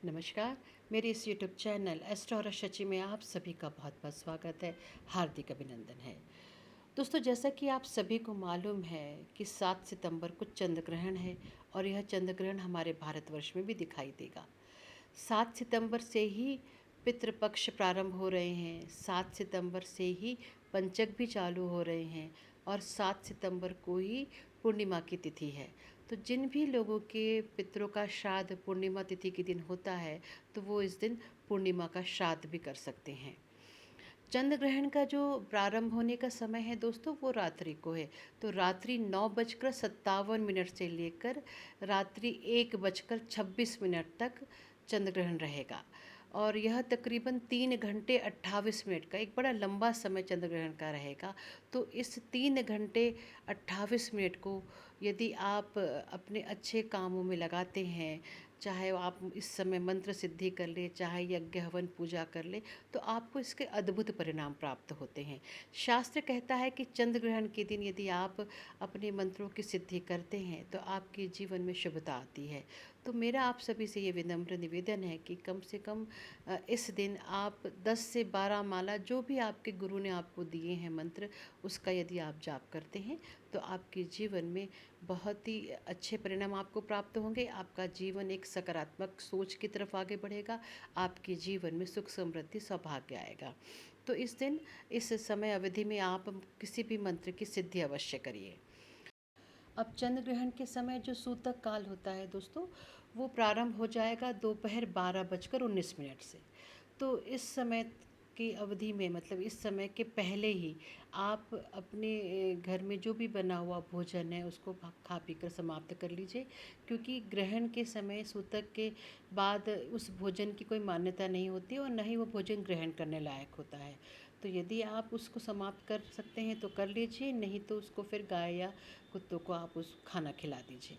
नमस्कार। मेरे इस यूट्यूब चैनल एस्ट्रो और शची में आप सभी का बहुत बहुत स्वागत है, हार्दिक अभिनंदन है। दोस्तों, जैसा कि आप सभी को मालूम है कि 7 सितंबर को चंद्र ग्रहण है और यह चंद्र ग्रहण हमारे भारतवर्ष में भी दिखाई देगा। 7 सितंबर से ही पितृपक्ष प्रारंभ हो रहे हैं, 7 सितंबर से ही पंचक भी चालू हो रहे हैं और 7 सितंबर को ही पूर्णिमा की तिथि है। तो जिन भी लोगों के पितरों का श्राद्ध पूर्णिमा तिथि के दिन होता है, तो वो इस दिन पूर्णिमा का श्राद्ध भी कर सकते हैं। चंद्र ग्रहण का जो प्रारंभ होने का समय है दोस्तों, वो रात्रि को है। तो रात्रि 9:57 से लेकर रात्रि 1:26 तक चंद्र ग्रहण रहेगा और यह तकरीबन 3 घंटे 28 मिनट का एक बड़ा लंबा समय चंद्र ग्रहण का रहेगा। तो इस 3 घंटे 28 मिनट को यदि आप अपने अच्छे कामों में लगाते हैं, चाहे आप इस समय मंत्र सिद्धि कर ले, चाहे यज्ञ हवन पूजा कर ले, तो आपको इसके अद्भुत परिणाम प्राप्त होते हैं। शास्त्र कहता है कि चंद्र ग्रहण के दिन यदि आप अपने मंत्रों की सिद्धि करते हैं तो आपके जीवन में शुभता आती है। तो मेरा आप सभी से ये विनम्र निवेदन है कि कम से कम इस दिन आप 10 से 12 माला जो भी आपके गुरु ने आपको दिए हैं मंत्र, उसका यदि आप जाप करते हैं तो आपके जीवन में बहुत ही अच्छे परिणाम आपको प्राप्त होंगे। आपका जीवन एक सकारात्मक सोच की तरफ आगे बढ़ेगा। आपके जीवन में सुख समृद्धि सौभाग्य आएगा। तो इस दिन इस समय अवधि में आप किसी भी मंत्र की सिद्धि अवश्य करिए। अब चंद्र ग्रहण के समय जो सूतक काल होता है दोस्तों, वो प्रारंभ हो जाएगा दोपहर 12:19 से। तो इस समय की अवधि में, मतलब इस समय के पहले ही आप अपने घर में जो भी बना हुआ भोजन है उसको खा पी कर समाप्त कर लीजिए, क्योंकि ग्रहण के समय सूतक के बाद उस भोजन की कोई मान्यता नहीं होती और न ही वो भोजन ग्रहण करने लायक होता है। तो यदि आप उसको समाप्त कर सकते हैं तो कर लीजिए, नहीं तो उसको फिर गाय या कुत्तों को आप उस खाना खिला दीजिए।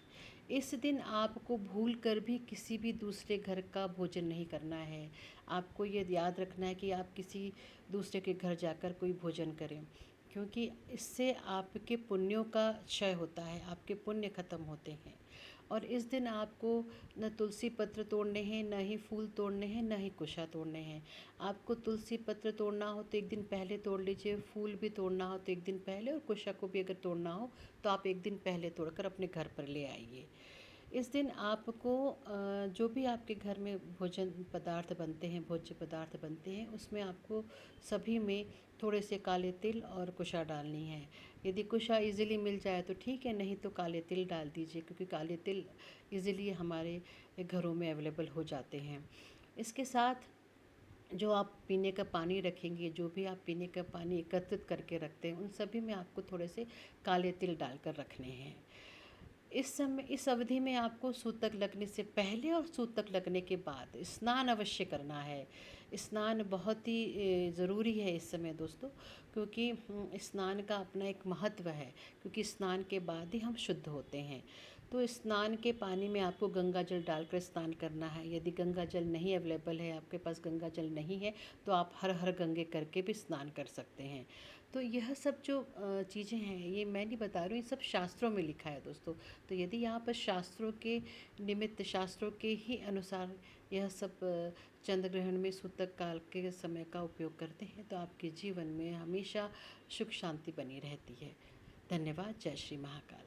इस दिन आपको भूल कर भी किसी भी दूसरे घर का भोजन नहीं करना है। आपको ये याद रखना है कि आप किसी दूसरे के घर जाकर कोई भोजन करें, क्योंकि इससे आपके पुण्यों का क्षय होता है, आपके पुण्य खत्म होते हैं। और इस दिन आपको न तुलसी पत्र तोड़ने हैं, न ही फूल तोड़ने हैं, न ही कुशा तोड़ने हैं। आपको तुलसी पत्र तोड़ना हो तो एक दिन पहले तोड़ लीजिए, फूल भी तोड़ना हो तो एक दिन पहले, और कुशा को भी अगर तोड़ना हो तो आप एक दिन पहले तोड़कर अपने घर पर ले आइए। इस दिन आपको जो भी आपके घर में भोजन पदार्थ बनते हैं, भोज्य पदार्थ बनते हैं, उसमें आपको सभी में थोड़े से काले तिल और कुशा डालनी है। यदि कुशा इजीली मिल जाए तो ठीक है, नहीं तो काले तिल डाल दीजिए, क्योंकि काले तिल इजीली हमारे घरों में अवेलेबल हो जाते हैं। इसके साथ जो आप पीने का पानी रखेंगे, जो भी आप पीने का पानी एकत्रित करके रखते हैं, उन सभी में आपको थोड़े से काले तिल डालकर रखने हैं। इस समय, इस अवधि में आपको सूतक लगने से पहले और सूतक लगने के बाद स्नान अवश्य करना है। स्नान बहुत ही ज़रूरी है इस समय दोस्तों, क्योंकि स्नान का अपना एक महत्व है, क्योंकि स्नान के बाद ही हम शुद्ध होते हैं। तो स्नान के पानी में आपको गंगा जल डालकर स्नान करना है। यदि गंगा जल नहीं अवेलेबल है, आपके पास गंगा जल नहीं है, तो आप हर हर गंगे करके भी स्नान कर सकते हैं। तो यह सब जो चीज़ें हैं, ये मैं नहीं बता रही हूँ, ये सब शास्त्रों में लिखा है दोस्तों। तो यदि यहाँ पर शास्त्रों के निमित्त, शास्त्रों के ही अनुसार यह सब चंद्र ग्रहण में सूतक काल के समय का उपयोग करते हैं, तो आपके जीवन में हमेशा सुख शांति बनी रहती है। धन्यवाद। जय श्री महाकाल।